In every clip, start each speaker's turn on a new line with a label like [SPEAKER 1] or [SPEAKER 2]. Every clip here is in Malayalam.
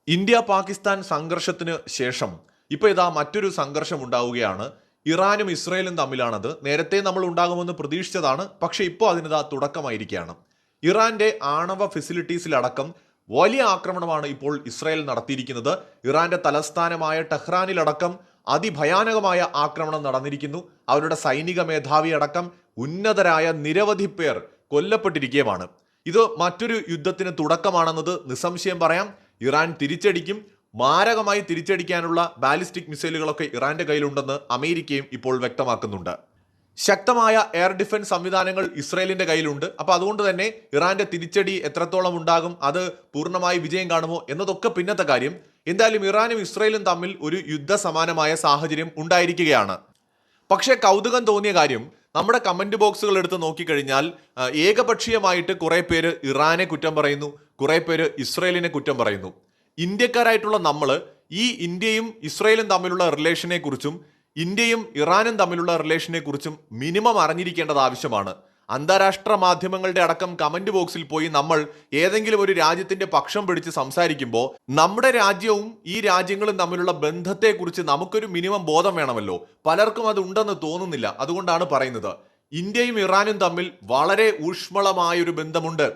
[SPEAKER 1] ഇന്ത്യ പാകിസ്ഥാൻ സംഘർഷത്തിന് ശേഷം ഇപ്പോൾ ഇതാ മറ്റൊരു സംഘർഷം ഉണ്ടാവുകയാണ്. ഇറാനും ഇസ്രയേലും തമ്മിലാണത്. നേരത്തെ നമ്മൾ ഉണ്ടാകുമെന്ന് പ്രതീക്ഷിച്ചതാണ്, പക്ഷേ ഇപ്പോൾ അതിനിതാ തുടക്കമായിരിക്കുകയാണ്. ഇറാന്റെ ആണവ ഫെസിലിറ്റീസിലടക്കം വലിയ ആക്രമണമാണ് ഇപ്പോൾ ഇസ്രയേൽ നടത്തിയിരിക്കുന്നത്. ഇറാന്റെ തലസ്ഥാനമായ ടെഹ്റാനിലടക്കം അതിഭയാനകമായ ആക്രമണം നടന്നിരിക്കുന്നു. അവരുടെ സൈനിക മേധാവി അടക്കം ഉന്നതരായ നിരവധി പേർ കൊല്ലപ്പെട്ടിരിക്കുകയുമാണ്. ഇത് മറ്റൊരു യുദ്ധത്തിന് തുടക്കമാണെന്നത് നിസ്സംശയം പറയാം. ഇറാൻ തിരിച്ചടിക്കും. മാരകമായി തിരിച്ചടിക്കാനുള്ള ബാലിസ്റ്റിക് മിസൈലുകളൊക്കെ ഇറാന്റെ കയ്യിലുണ്ടെന്ന് അമേരിക്കയും ഇപ്പോൾ വ്യക്തമാക്കുന്നുണ്ട്. ശക്തമായ എയർ ഡിഫൻസ് സംവിധാനങ്ങൾ ഇസ്രയേലിന്റെ കയ്യിലുണ്ട്. അപ്പോൾ അതുകൊണ്ട് തന്നെ ഇറാന്റെ തിരിച്ചടി എത്രത്തോളം ഉണ്ടാകും, അത് പൂർണ്ണമായി വിജയം കാണുമോ എന്നതൊക്കെ പിന്നത്തെ കാര്യം. എന്തായാലും ഇറാനും ഇസ്രയേലും തമ്മിൽ ഒരു യുദ്ധസമാനമായ സാഹചര്യം ഉണ്ടായിരിക്കുകയാണ്. പക്ഷേ കൗതുകം തോന്നിയ കാര്യം, നമ്മുടെ കമന്റ് ബോക്സുകൾ എടുത്ത് നോക്കിക്കഴിഞ്ഞാൽ ഏകപക്ഷീയമായിട്ട് കുറെ പേര് ഇറാനെ കുറ്റം പറയുന്നു, കുറെ പേര് ഇസ്രയേലിനെ കുറ്റം പറയുന്നു. ഇന്ത്യക്കാരായിട്ടുള്ള നമ്മൾ ഈ ഇന്ത്യയും ഇസ്രയേലും തമ്മിലുള്ള റിലേഷനെ കുറിച്ചും ഇന്ത്യയും ഇറാനും തമ്മിലുള്ള റിലേഷനെ കുറിച്ചും മിനിമം അറിഞ്ഞിരിക്കേണ്ടത് ആവശ്യമാണ്. അന്താരാഷ്ട്ര മാധ്യമങ്ങളുടെ അടക്കം കമന്റ് ബോക്സിൽ പോയി നമ്മൾ ഏതെങ്കിലും ഒരു രാജ്യത്തിന്റെ പക്ഷം പിടിച്ച് സംസാരിക്കുമ്പോൾ നമ്മുടെ രാജ്യവും ഈ രാജ്യങ്ങളും തമ്മിലുള്ള ബന്ധത്തെക്കുറിച്ച് നമുക്കൊരു മിനിമം ബോധം വേണമല്ലോ. പലർക്കും അത് ഉണ്ടെന്ന് തോന്നുന്നില്ല. അതുകൊണ്ടാണ് പറയുന്നത്. ഇന്ത്യയും ഇറാനും തമ്മിൽ വളരെ ഊഷ്മളമായൊരു ബന്ധമുണ്ട്.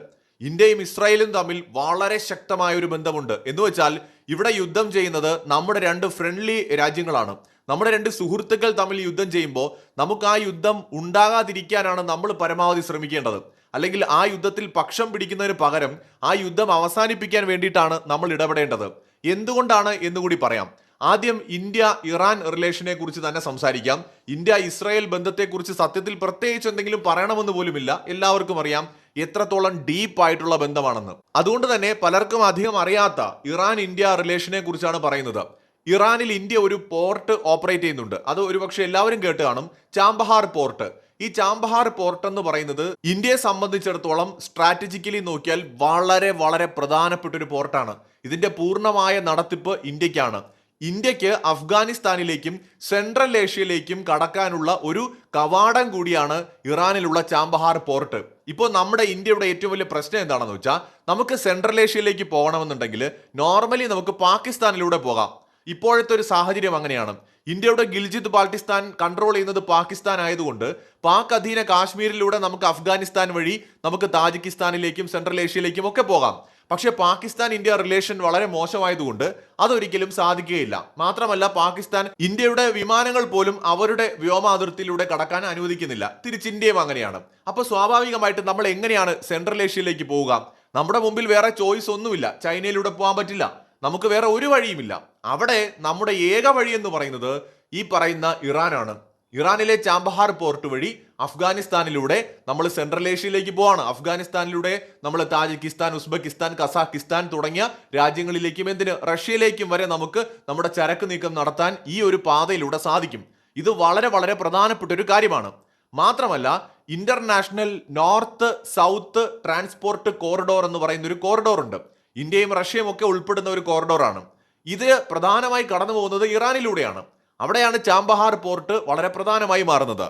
[SPEAKER 1] ഇന്ത്യയും ഇസ്രായേലും തമ്മിൽ വളരെ ശക്തമായ ഒരു ബന്ധമുണ്ട്. എന്ന് വെച്ചാൽ ഇവിടെ യുദ്ധം ചെയ്യുന്നത് നമ്മുടെ രണ്ട് ഫ്രണ്ട്ലി രാജ്യങ്ങളാണ്. നമ്മുടെ രണ്ട് സുഹൃത്തുക്കൾ തമ്മിൽ യുദ്ധം ചെയ്യുമ്പോൾ നമുക്ക് ആ യുദ്ധം ഉണ്ടാകാതിരിക്കാനാണ് നമ്മൾ പരമാവധി ശ്രമിക്കേണ്ടത്. അല്ലെങ്കിൽ ആ യുദ്ധത്തിൽ പക്ഷം പിടിക്കുന്നതിന് പകരം ആ യുദ്ധം അവസാനിപ്പിക്കാൻ വേണ്ടിയിട്ടാണ് നമ്മൾ ഇടപെടേണ്ടത്. എന്തുകൊണ്ടാണ് എന്നുകൂടി പറയാം. ആദ്യം ഇന്ത്യ ഇറാൻ റിലേഷനെ കുറിച്ച് തന്നെ സംസാരിക്കാം. ഇന്ത്യ ഇസ്രായേൽ ബന്ധത്തെക്കുറിച്ച് സത്യത്തിൽ പ്രത്യേകിച്ച് എന്തെങ്കിലും പറയണമെന്ന് പോലുമില്ല. എല്ലാവർക്കും അറിയാം എത്രത്തോളം ഡീപ്പ് ആയിട്ടുള്ള ബന്ധമാണെന്ന്. അതുകൊണ്ട് തന്നെ പലർക്കും അധികം അറിയാത്ത ഇറാൻ ഇന്ത്യ റിലേഷനെ കുറിച്ചാണ് പറയുന്നത്. ഇറാനിൽ ഇന്ത്യ ഒരു പോർട്ട് ഓപ്പറേറ്റ് ചെയ്യുന്നുണ്ട്. അത് ഒരുപക്ഷെ എല്ലാവരും കേട്ട് കാണും, ചാമ്പഹാർ പോർട്ട്. ഈ ചാമ്പഹാർ പോർട്ട് എന്ന് പറയുന്നത് ഇന്ത്യയെ സംബന്ധിച്ചിടത്തോളം സ്ട്രാറ്റജിക്കലി നോക്കിയാൽ വളരെ വളരെ പ്രധാനപ്പെട്ട ഒരു പോർട്ടാണ്. ഇതിന്റെ പൂർണ്ണമായ നടത്തിപ്പ് ഇന്ത്യക്കാണ്. ഇന്ത്യക്ക് അഫ്ഗാനിസ്ഥാനിലേക്കും സെൻട്രൽ ഏഷ്യയിലേക്കും കടക്കാനുള്ള ഒരു കവാടം കൂടിയാണ് ഇറാനിലുള്ള ചാമ്പഹാർ പോർട്ട്. ഇപ്പോൾ നമ്മുടെ ഇന്ത്യയുടെ ഏറ്റവും വലിയ പ്രശ്നം എന്താണെന്ന് വെച്ചാൽ, നമുക്ക് സെൻട്രൽ ഏഷ്യയിലേക്ക് പോകണമെന്നുണ്ടെങ്കിൽ നോർമലി നമുക്ക് പാകിസ്ഥാനിലൂടെ പോകാം. ഇപ്പോഴത്തെ ഒരു സാഹചര്യം അങ്ങനെയാണ്. ഇന്ത്യയുടെ ഗിൽജിത് ബാൾട്ടിസ്ഥാൻ കൺട്രോൾ ചെയ്യുന്നത് പാകിസ്ഥാൻ ആയതുകൊണ്ട് പാക് അധീന കാശ്മീരിലൂടെ നമുക്ക് അഫ്ഗാനിസ്ഥാൻ വഴി നമുക്ക് താജിക്കിസ്ഥാനിലേക്കും സെൻട്രൽ ഏഷ്യയിലേക്കും ഒക്കെ പോകാം. പക്ഷേ പാകിസ്ഥാൻ ഇന്ത്യ റിലേഷൻ വളരെ മോശമായതുകൊണ്ട് അതൊരിക്കലും സാധിക്കുകയില്ല. മാത്രമല്ല പാകിസ്ഥാൻ ഇന്ത്യയുടെ വിമാനങ്ങൾ പോലും അവരുടെ വ്യോമ അതിർത്തിയിലൂടെ കടക്കാൻ അനുവദിക്കുന്നില്ല. തിരിച്ച് ഇന്ത്യയും അങ്ങനെയാണ്. അപ്പോൾ സ്വാഭാവികമായിട്ട് നമ്മൾ എങ്ങനെയാണ് സെൻട്രൽ ഏഷ്യയിലേക്ക് പോവുക? നമ്മുടെ മുമ്പിൽ വേറെ ചോയ്സ് ഒന്നുമില്ല. ചൈനയിലൂടെ പോകാൻ പറ്റില്ല. നമുക്ക് വേറെ ഒരു വഴിയുമില്ല. അവിടെ നമ്മുടെ ഏക വഴി എന്ന് പറയുന്നത് ഈ പറയുന്ന ഇറാനാണ്. ഇറാനിലെ ചാമ്പഹാർ പോർട്ട് വഴി അഫ്ഗാനിസ്ഥാനിലൂടെ നമ്മൾ സെൻട്രൽ ഏഷ്യയിലേക്ക് പോവാണ്. അഫ്ഗാനിസ്ഥാനിലൂടെ നമ്മൾ താജിക്കിസ്ഥാൻ, ഉസ്ബെക്കിസ്ഥാൻ, കസാഖിസ്ഥാൻ തുടങ്ങിയ രാജ്യങ്ങളിലേക്കും റഷ്യയിലേക്കും വരെ നമുക്ക് നമ്മുടെ ചരക്ക് നീക്കം നടത്താൻ ഈ ഒരു പാതയിലൂടെ സാധിക്കും. ഇത് വളരെ വളരെ പ്രധാനപ്പെട്ട ഒരു കാര്യമാണ്. മാത്രമല്ല international north south transport corridor എന്ന് പറയുന്ന ഒരു കോറിഡോർ ഉണ്ട്. ഇന്ത്യയും റഷ്യയും ഒക്കെ ഉൾപ്പെടുന്ന ഒരു കോറിഡോറാണ്. ഇത് പ്രധാനമായി കടന്നു പോകുന്നത് ഇറാനിലൂടെയാണ്. അവിടെയാണ് ചാമ്പഹാർ പോർട്ട് വളരെ പ്രധാനമായി മാറുന്നത്.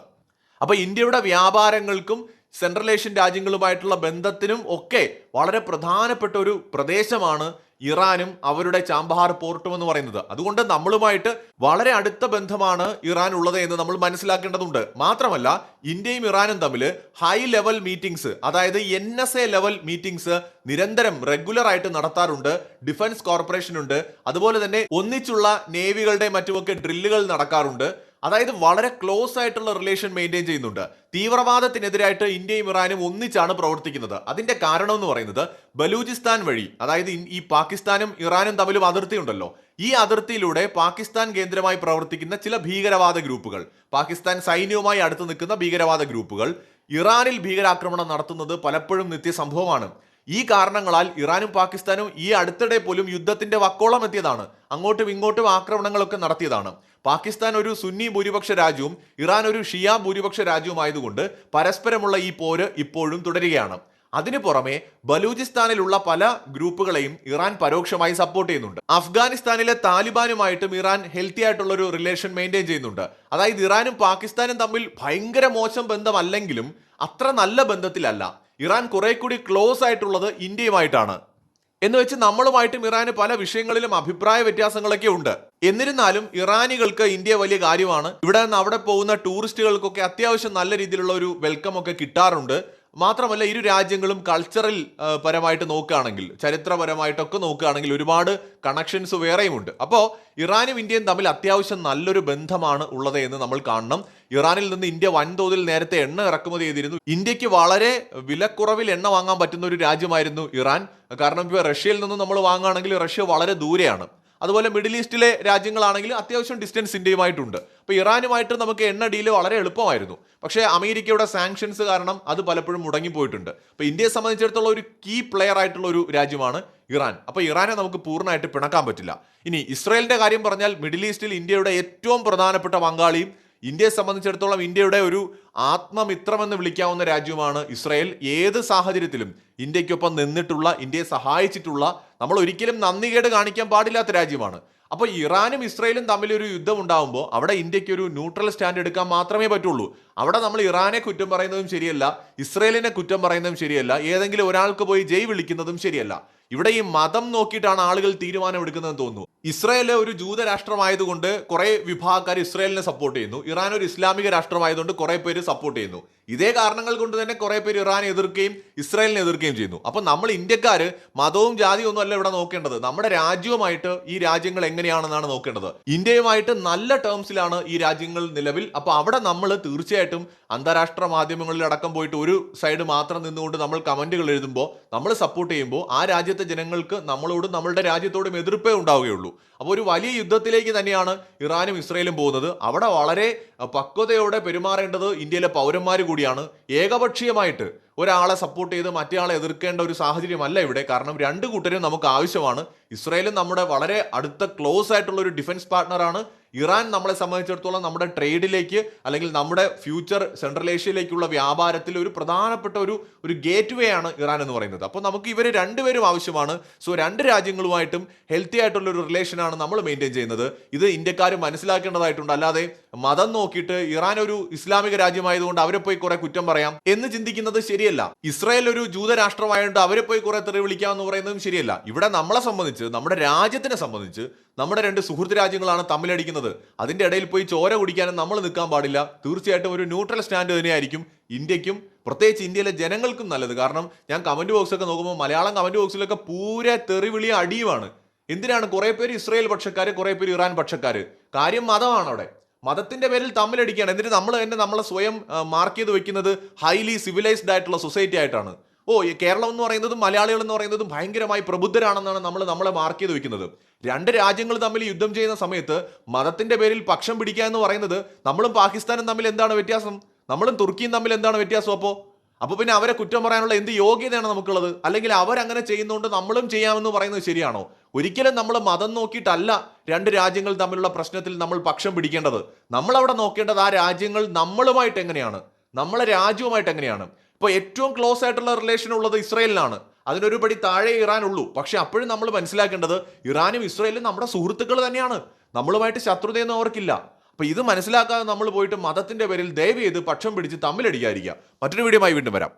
[SPEAKER 1] അപ്പൊ ഇന്ത്യയുടെ വ്യാപാരങ്ങൾക്കും സെൻട്രൽ ഏഷ്യൻ രാജ്യങ്ങളുമായിട്ടുള്ള ബന്ധത്തിനും ഒക്കെ വളരെ പ്രധാനപ്പെട്ട ഒരു പ്രദേശമാണ് ഇറാനും അവരുടെ ചാമ്പഹാർ പോർട്ടും എന്ന് പറയുന്നത്. അതുകൊണ്ട് നമ്മളുമായിട്ട് വളരെ അടുത്ത ബന്ധമാണ് ഇറാൻ ഉള്ളത് എന്ന് നമ്മൾ മനസ്സിലാക്കേണ്ടതുണ്ട്. മാത്രമല്ല ഇന്ത്യയും ഇറാനും തമ്മിൽ ഹൈ ലെവൽ മീറ്റിംഗ്സ്, അതായത് NSA ലെവൽ മീറ്റിംഗ്സ് നിരന്തരം റെഗുലർ ആയിട്ട് നടത്താറുണ്ട്. ഡിഫൻസ് കോർപ്പറേഷൻ ഉണ്ട്. അതുപോലെ തന്നെ ഒന്നിച്ചുള്ള നേവികളുടെ മറ്റുമൊക്കെ ഡ്രില്ലുകൾ നടക്കാറുണ്ട്. അതായത് വളരെ ക്ലോസ് ആയിട്ടുള്ള റിലേഷൻ മെയിൻറ്റെയിൻ ചെയ്യുന്നുണ്ട്. തീവ്രവാദത്തിനെതിരായിട്ട് ഇന്ത്യയും ഇറാനും ഒന്നിച്ചാണ് പ്രവർത്തിക്കുന്നത്. അതിന്റെ കാരണം എന്ന് പറയുന്നത് ബലൂചിസ്ഥാൻ വഴി, അതായത് ഈ പാകിസ്ഥാനും ഇറാനും തമ്മിലും അതിർത്തി ഉണ്ടല്ലോ, ഈ അതിർത്തിയിലൂടെ പാകിസ്ഥാൻ കേന്ദ്രമായി പ്രവർത്തിക്കുന്ന ചില ഭീകരവാദ ഗ്രൂപ്പുകൾ, പാകിസ്ഥാൻ സൈന്യവുമായി അടുത്ത് നിൽക്കുന്ന ഭീകരവാദ ഗ്രൂപ്പുകൾ ഇറാനിൽ ഭീകരാക്രമണം നടത്തുന്നത് പലപ്പോഴും നിത്യസംഭവമാണ്. ഈ കാരണങ്ങളാൽ ഇറാനും പാകിസ്ഥാനും ഈ അടുത്തിടെ പോലും യുദ്ധത്തിന്റെ വക്കോളം എത്തിയതാണ്. അങ്ങോട്ടും ഇങ്ങോട്ടും ആക്രമണങ്ങളൊക്കെ നടത്തിയതാണ്. പാകിസ്ഥാൻ ഒരു സുന്നി ഭൂരിപക്ഷ രാജ്യവും ഇറാൻ ഒരു ഷിയ ഭൂരിപക്ഷ രാജ്യവുമായതുകൊണ്ട് പരസ്പരമുള്ള ഈ പോര് ഇപ്പോഴും തുടരുകയാണ്. അതിനു പുറമെ ബലൂചിസ്ഥാനിലുള്ള പല ഗ്രൂപ്പുകളെയും ഇറാൻ പരോക്ഷമായി സപ്പോർട്ട് ചെയ്യുന്നുണ്ട്. അഫ്ഗാനിസ്ഥാനിലെ താലിബാനുമായിട്ടും ഇറാൻ ഹെൽത്തി ആയിട്ടുള്ള ഒരു റിലേഷൻ മെയിൻറ്റെയിൻ ചെയ്യുന്നുണ്ട്. അതായത് ഇറാനും പാകിസ്ഥാനും തമ്മിൽ ഭയങ്കര മോശം ബന്ധമല്ലെങ്കിലും അത്ര നല്ല ബന്ധത്തിലല്ല. ഇറാൻ കുറെ കൂടി ക്ലോസ് ആയിട്ടുള്ളത് ഇന്ത്യയുമായിട്ടാണ്. എന്ന് വെച്ച് നമ്മളുമായിട്ടും ഇറാന് പല വിഷയങ്ങളിലും അഭിപ്രായ വ്യത്യാസങ്ങളൊക്കെ ഉണ്ട്. എന്നിരുന്നാലും ഇറാനികൾക്ക് ഇന്ത്യ വലിയ കാര്യമാണ്. ഇവിടെ നിന്ന് അവിടെ പോകുന്ന ടൂറിസ്റ്റുകൾക്കൊക്കെ അത്യാവശ്യം നല്ല രീതിയിലുള്ള ഒരു വെൽക്കം ഒക്കെ കിട്ടാറുണ്ട്. മാത്രമല്ല ഇരു രാജ്യങ്ങളും കൾച്ചറൽ പരമായിട്ട് നോക്കുകയാണെങ്കിൽ, ചരിത്രപരമായിട്ടൊക്കെ നോക്കുകയാണെങ്കിൽ ഒരുപാട് കണക്ഷൻസ് വേറെയുമുണ്ട്. അപ്പോൾ ഇറാനും ഇന്ത്യയും തമ്മിൽ അത്യാവശ്യം നല്ലൊരു ബന്ധമാണ് ഉള്ളത് എന്ന് നമ്മൾ കാണണം. ഇറാനിൽ നിന്ന് ഇന്ത്യ വൻതോതിൽ നേരത്തെ എണ്ണ ഇറക്കുമതി ചെയ്തിരുന്നു. ഇന്ത്യക്ക് വളരെ വിലക്കുറവിൽ എണ്ണ വാങ്ങാൻ പറ്റുന്ന ഒരു രാജ്യമായിരുന്നു ഇറാൻ. കാരണം ഇപ്പോൾ റഷ്യയിൽ നിന്ന് നമ്മൾ വാങ്ങുകയാണെങ്കിൽ റഷ്യ വളരെ ദൂരെയാണ്. അതുപോലെ മിഡിൽ ഈസ്റ്റിലെ രാജ്യങ്ങളാണെങ്കിൽ അത്യാവശ്യം ഡിസ്റ്റൻസ് ഇന്ത്യയുമായിട്ടുണ്ട്. അപ്പോൾ ഇറാനുമായിട്ട് നമുക്ക് എണ്ണ ഡീല് വളരെ എളുപ്പമായിരുന്നു. പക്ഷേ അമേരിക്കയുടെ സാങ്ഷൻസ് കാരണം അത് പലപ്പോഴും മുടങ്ങിപ്പോയിട്ടുണ്ട്. അപ്പോൾ ഇന്ത്യയെ സംബന്ധിച്ചിടത്തോളം ഒരു കീ പ്ലെയർ ആയിട്ടുള്ള ഒരു രാജ്യമാണ് ഇറാൻ. അപ്പോൾ ഇറാനെ നമുക്ക് പൂർണ്ണമായിട്ട് പിണക്കാൻ പറ്റില്ല. ഇനി ഇസ്രായേലിന്റെ കാര്യം പറഞ്ഞാൽ മിഡിൽ ഈസ്റ്റിൽ ഇന്ത്യയുടെ ഏറ്റവും പ്രധാനപ്പെട്ട പങ്കാളിയും ഇന്ത്യയെ സംബന്ധിച്ചിടത്തോളം ഇന്ത്യയുടെ ഒരു ആത്മമിത്രമെന്ന് വിളിക്കാവുന്ന രാജ്യമാണ് ഇസ്രായേൽ. ഏത് സാഹചര്യത്തിലും ഇന്ത്യക്കൊപ്പം നിന്നിട്ടുള്ള, ഇന്ത്യയെ സഹായിച്ചിട്ടുള്ള, നമ്മൾ ഒരിക്കലും നന്ദികേട് കാണിക്കാൻ പാടില്ലാത്ത രാജ്യമാണ്. അപ്പോൾ ഇറാനും ഇസ്രായേലും തമ്മിൽ ഒരു യുദ്ധം ഉണ്ടാകുമ്പോൾ അവിടെ ഇന്ത്യക്ക് ഒരു ന്യൂട്രൽ സ്റ്റാൻഡ് എടുക്കാൻ മാത്രമേ പറ്റുള്ളൂ. അവിടെ നമ്മൾ ഇറാനെ കുറ്റം പറയുന്നതും ശരിയല്ല, ഇസ്രായേലിനെ കുറ്റം പറയുന്നതും ശരിയല്ല, ഏതെങ്കിലും ഒരാൾക്ക് പോയി ജയ് വിളിക്കുന്നതും ശരിയല്ല. ഇവിടെ ഈ മതം നോക്കിയിട്ടാണ് ആളുകൾ തീരുമാനം എടുക്കുന്നതെന്ന് തോന്നുന്നു. ഇസ്രായേൽ ഒരു ജൂത രാഷ്ട്രമായതുകൊണ്ട് കുറെ വിഭാഗക്കാർ ഇസ്രായേലിനെ സപ്പോർട്ട് ചെയ്യുന്നു. ഇറാൻ ഒരു ഇസ്ലാമിക രാഷ്ട്രമായതുകൊണ്ട് കുറെ പേര് സപ്പോർട്ട് ചെയ്യുന്നു. ഇതേ കാരണങ്ങൾ കൊണ്ട് തന്നെ കുറെ പേര് ഇറാനെ എതിർക്കുകയും ഇസ്രായേലിനെ എതിർക്കുകയും ചെയ്യുന്നു. അപ്പൊ നമ്മൾ ഇന്ത്യക്കാര് മതവും ജാതിയും ഒന്നും അല്ല ഇവിടെ നോക്കേണ്ടത്, നമ്മുടെ രാജ്യവുമായിട്ട് ഈ രാജ്യങ്ങൾ എങ്ങനെയാണെന്നാണ് നോക്കേണ്ടത്. ഇന്ത്യയുമായിട്ട് നല്ല ടേംസിലാണ് ഈ രാജ്യങ്ങൾ നിലവിൽ. അപ്പൊ അവിടെ നമ്മൾ തീർച്ചയായിട്ടും അന്താരാഷ്ട്ര മാധ്യമങ്ങളിൽ അടക്കം പോയിട്ട് ഒരു സൈഡ് മാത്രം നിന്നുകൊണ്ട് നമ്മൾ കമന്റുകൾ എഴുതുമ്പോൾ, നമ്മൾ സപ്പോർട്ട് ചെയ്യുമ്പോൾ ആ രാജ്യത്തെ ജനങ്ങൾക്ക് നമ്മളോടും നമ്മളുടെ രാജ്യത്തോടും എതിർപ്പേ ഉണ്ടാവുകയുള്ളൂ. അപ്പോൾ ഒരു വലിയ യുദ്ധത്തിലേക്ക് തന്നെയാണ് ഇറാനും ഇസ്രായേലും പോകുന്നത്. അവിടെ വളരെ പക്വതയോടെ പെരുമാറേണ്ടത് ഇന്ത്യയിലെ പൗരന്മാർ കൂടിയാണ്. ഏകപക്ഷീയമായിട്ട് ഒരാളെ സപ്പോർട്ട് ചെയ്ത് മറ്റേ എതിർക്കേണ്ട ഒരു സാഹചര്യമല്ല ഇവിടെ. കാരണം രണ്ടു കൂട്ടരും നമുക്ക് ആവശ്യമാണ്. ഇസ്രായേലും നമ്മുടെ വളരെ അടുത്ത ക്ലോസ് ആയിട്ടുള്ള ഒരു ഡിഫൻസ് പാർട്ട്ണറാണ്. ഇറാൻ നമ്മളെ സംബന്ധിച്ചിടത്തോളം നമ്മുടെ ട്രേഡിലേക്ക് അല്ലെങ്കിൽ നമ്മുടെ ഫ്യൂച്ചർ സെൻട്രൽ ഏഷ്യയിലേക്കുള്ള വ്യാപാരത്തിൽ ഒരു പ്രധാനപ്പെട്ട ഒരു ഗേറ്റ് വേ ആണ് ഇറാൻ എന്ന് പറയുന്നത്. അപ്പോൾ നമുക്ക് ഇവർ രണ്ടുപേരും ആവശ്യമാണ്. സോ രണ്ട് രാജ്യങ്ങളുമായിട്ടും ഹെൽത്തി ആയിട്ടുള്ള ഒരു റിലേഷനാണ് നമ്മൾ മെയിൻറ്റെയിൻ ചെയ്യുന്നത്. ഇത് ഇന്ത്യക്കാർ മനസ്സിലാക്കേണ്ടതായിട്ടുണ്ട്. അല്ലാതെ മതം നോക്കിയിട്ട് ഇറാൻ ഒരു ഇസ്ലാമിക രാജ്യമായതുകൊണ്ട് അവരെ പോയി കുറെ കുറ്റം പറയാം എന്ന് ചിന്തിക്കുന്നത് ശരിയല്ല. ഇസ്രായേൽ ഒരു ജൂത രാഷ്ട്രമായതുകൊണ്ട് അവരെ പോയി കുറെ തെറി വിളിക്കാം എന്ന് പറയുന്നതും ശരിയല്ല. ഇവിടെ നമ്മളെ സംബന്ധിച്ച്, നമ്മുടെ രാജ്യത്തിനെ സംബന്ധിച്ച് നമ്മുടെ രണ്ട് സുഹൃത്ത് രാജ്യങ്ങളാണ് തമ്മിലടിക്കുന്നത്. അതിന്റെ ഇടയിൽ പോയി ചോര കുടിക്കാനും നമ്മൾ നിൽക്കാൻ പാടില്ല. തീർച്ചയായിട്ടും ഒരു ന്യൂട്രൽ സ്റ്റാൻഡ് തന്നെയായിരിക്കും ഇന്ത്യക്കും, പ്രത്യേകിച്ച് ഇന്ത്യയിലെ ജനങ്ങൾക്കും നല്ലത്. കാരണം ഞാൻ കമന്റ് ബോക്സ് ഒക്കെ നോക്കുമ്പോൾ മലയാളം കമന്റ് ബോക്സിലൊക്കെ പൂരെ തെറിവിളിയും അടിയുമാണ്. എന്തിനാണ്? കുറെ പേര് ഇസ്രായേൽ പക്ഷക്കാര്, കുറെ പേര് ഇറാൻ പക്ഷക്കാര്. കാര്യം മതമാണ്. അവിടെ മതത്തിന്റെ പേരിൽ തമ്മിലടിക്കുകയാണ്. എന്നിട്ട് നമ്മൾ തന്നെ നമ്മളെ സ്വയം മാർക്ക് ചെയ്ത് വെക്കുന്നത് ഹൈലി സിവിലൈസ്ഡ് ആയിട്ടുള്ള സൊസൈറ്റി ആയിട്ടാണ്. ഈ കേരളം എന്ന് പറയുന്നതും മലയാളികൾ എന്ന് പറയുന്നതും ഭയങ്കരമായി പ്രബുദ്ധരാണെന്നാണ് നമ്മളെ മാർക്ക് ചെയ്ത് വെക്കുന്നത്. രണ്ട് രാജ്യങ്ങൾ തമ്മിൽ യുദ്ധം ചെയ്യുന്ന സമയത്ത് മതത്തിന്റെ പേരിൽ പക്ഷം പിടിക്കുക എന്ന് പറയുന്നത്, നമ്മളും പാകിസ്ഥാനും തമ്മിൽ എന്താണ് വ്യത്യാസം? നമ്മളും തുർക്കിയും തമ്മിൽ എന്താണ് വ്യത്യാസം? അപ്പോൾ പിന്നെ അവരെ കുറ്റം പറയാനുള്ള എന്ത് യോഗ്യതയാണ് നമുക്കുള്ളത്? അല്ലെങ്കിൽ അവരങ്ങനെ ചെയ്യുന്നതുകൊണ്ട് നമ്മളും ചെയ്യാമെന്ന് പറയുന്നത് ശരിയാണോ? ഒരിക്കലും നമ്മൾ മതം നോക്കിയിട്ടല്ല രണ്ട് രാജ്യങ്ങൾ തമ്മിലുള്ള പ്രശ്നത്തിൽ നമ്മൾ പക്ഷം പിടിക്കേണ്ടത്. നമ്മളവിടെ നോക്കേണ്ടത് ആ രാജ്യങ്ങൾ നമ്മളുമായിട്ട് എങ്ങനെയാണ്, നമ്മളെ രാജ്യവുമായിട്ട് എങ്ങനെയാണ്. ഇപ്പോൾ ഏറ്റവും ക്ലോസ് ആയിട്ടുള്ള റിലേഷൻ ഉള്ളത് ഇസ്രായേലിനാണ്. അതിനൊരു പടി താഴെ ഇറാൻ ഉള്ളൂ. പക്ഷെ അപ്പോഴും നമ്മൾ മനസ്സിലാക്കേണ്ടത് ഇറാനും ഇസ്രായേലും നമ്മുടെ സുഹൃത്തുക്കൾ തന്നെയാണ്. നമ്മളുമായിട്ട് ശത്രുതയൊന്നും അവർക്കില്ല. അപ്പൊ ഇത് മനസ്സിലാക്കാതെ നമ്മൾ പോയിട്ട് മതത്തിന്റെ പേരിൽ ദയവ് ചെയ്ത് പക്ഷം പിടിച്ച് തമ്മിലടിക്കാതിരിക്കുക. മറ്റൊരു വീഡിയോയുമായി വീണ്ടും വരാം.